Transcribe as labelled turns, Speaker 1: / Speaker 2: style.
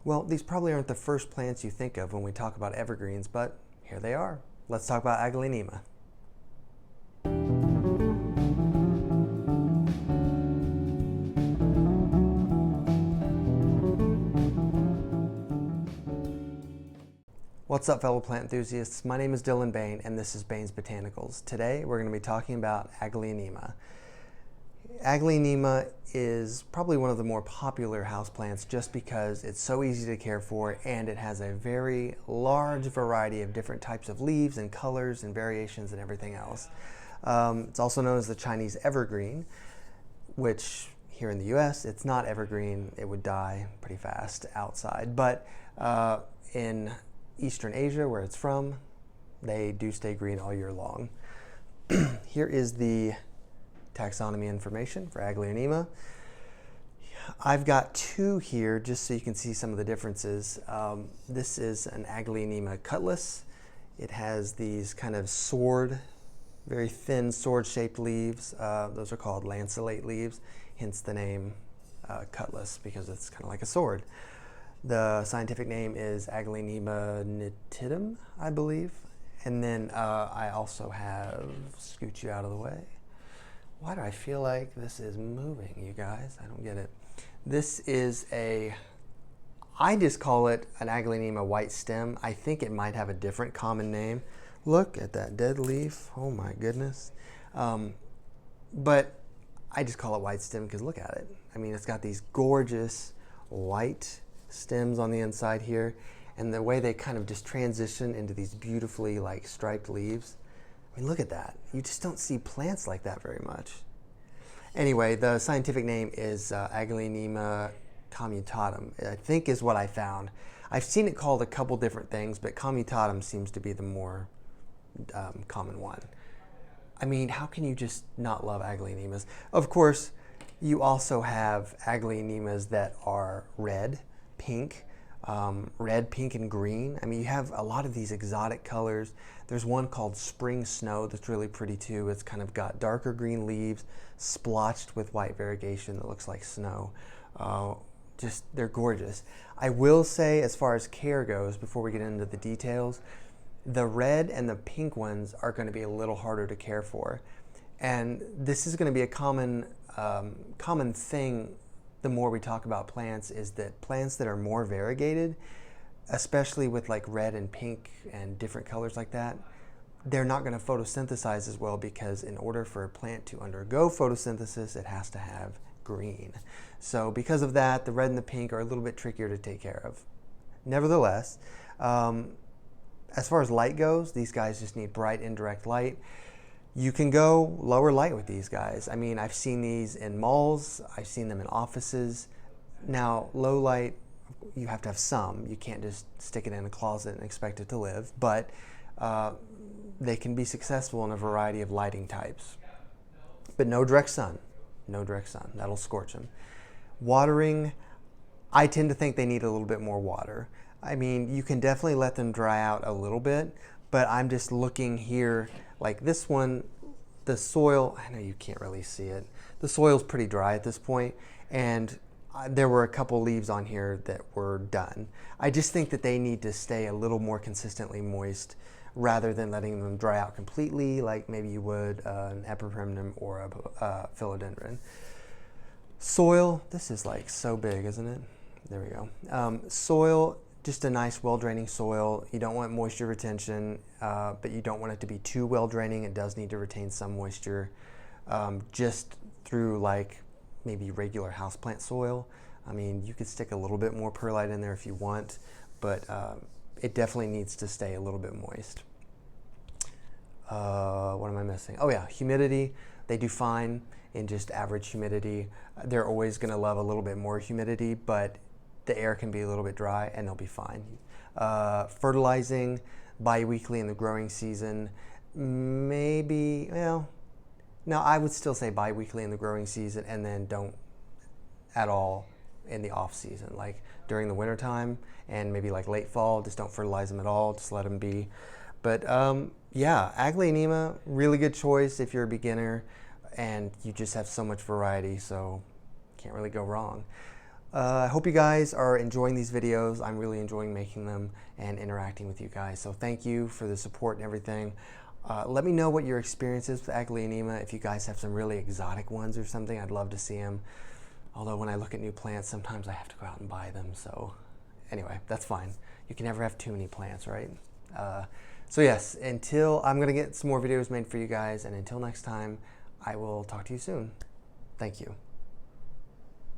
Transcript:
Speaker 1: Well, these probably aren't the first plants you think of when we talk about evergreens, but here they are. Let's talk about Aglaonema. What's up, fellow plant enthusiasts? My name is Dylan Bain, and this is Bain's Botanicals. Today, we're going to be talking about Aglaonema. Aglaonema is probably one of the more popular houseplants just because it's so easy to care for and it has a very large variety of different types of leaves and colors and variations and everything else. It's also known as the Chinese evergreen, which here in the US, it's not evergreen. It would die pretty fast outside. But in Eastern Asia, where it's from, they do stay green all year long. Here is the taxonomy information for Aglaonema. I've got two here just so you can see some of the differences. This is an Aglaonema cutlass. It has these kind of very thin sword-shaped leaves. Those are called lanceolate leaves, hence the name cutlass, because it's kind of like a sword. The scientific name is Aglaonema nitidum, I believe. And then I also have, scoot you out of the way. Why do I feel like this is moving, you guys? I don't get it. This is I just call it an Aglaonema white stem. I think it might have a different common name. Look at that dead leaf. Oh my goodness. But I just call it white stem because look at it. I mean, it's got these gorgeous white stems on the inside here, and the way they kind of just transition into these beautifully like striped leaves. I mean, look at that. You just don't see plants like that very much. Anyway, the scientific name is Aglaonema commutatum, I think is what I found. I've seen it called a couple different things, but commutatum seems to be the more common one. I mean, how can you just not love Aglaonemas? Of course, you also have Aglaonemas that are red, pink, and green. I mean, you have a lot of these exotic colors. There's one called Spring Snow that's really pretty too. It's kind of got darker green leaves splotched with white variegation that looks like snow. They're gorgeous. I will say, as far as care goes, before we get into the details, the red and the pink ones are going to be a little harder to care for. And this is going to be a common thing the more we talk about plants, is that plants that are more variegated, especially with like red and pink and different colors like that, they're not going to photosynthesize as well, because in order for a plant to undergo photosynthesis, it has to have green. So because of that, the red and the pink are a little bit trickier to take care of. Nevertheless, as far as light goes, these guys just need bright indirect light. You can go lower light with these guys. I mean, I've seen these in malls, I've seen them in offices. Now, low light, you have to have some. You can't just stick it in a closet and expect it to live, but they can be successful in a variety of lighting types. But no direct sun, that'll scorch them. Watering, I tend to think they need a little bit more water. I mean, you can definitely let them dry out a little bit, but I'm just looking here, like this one, the soil, I know you can't really see it. The soil's pretty dry at this point, and there were a couple leaves on here that were done. I just think that they need to stay a little more consistently moist rather than letting them dry out completely like maybe you would an epipremnum or a philodendron. Soil, this is like so big, isn't it? There we go. Soil, just a nice well-draining soil. You don't want moisture retention, but you don't want it to be too well-draining. It does need to retain some moisture, just through like maybe regular houseplant soil. I mean, you could stick a little bit more perlite in there if you want, but it definitely needs to stay a little bit moist. What am I missing? Oh yeah, humidity. They do fine in just average humidity. They're always gonna love a little bit more humidity, but the air can be a little bit dry and they'll be fine. Fertilizing bi-weekly in the growing season, maybe, well, no, I would still say bi-weekly in the growing season, and then don't at all in the off season, like during the winter time and maybe like late fall, just don't fertilize them at all, just let them be. But yeah, Aglaonema, really good choice if you're a beginner and you just have so much variety, so can't really go wrong. I hope you guys are enjoying these videos. I'm really enjoying making them and interacting with you guys. So thank you for the support and everything. Let me know what your experience is with Aglaonema. If you guys have some really exotic ones or something, I'd love to see them. Although when I look at new plants, sometimes I have to go out and buy them. So anyway, that's fine. You can never have too many plants, right? So yes, until I'm going to get some more videos made for you guys. And until next time, I will talk to you soon. Thank you.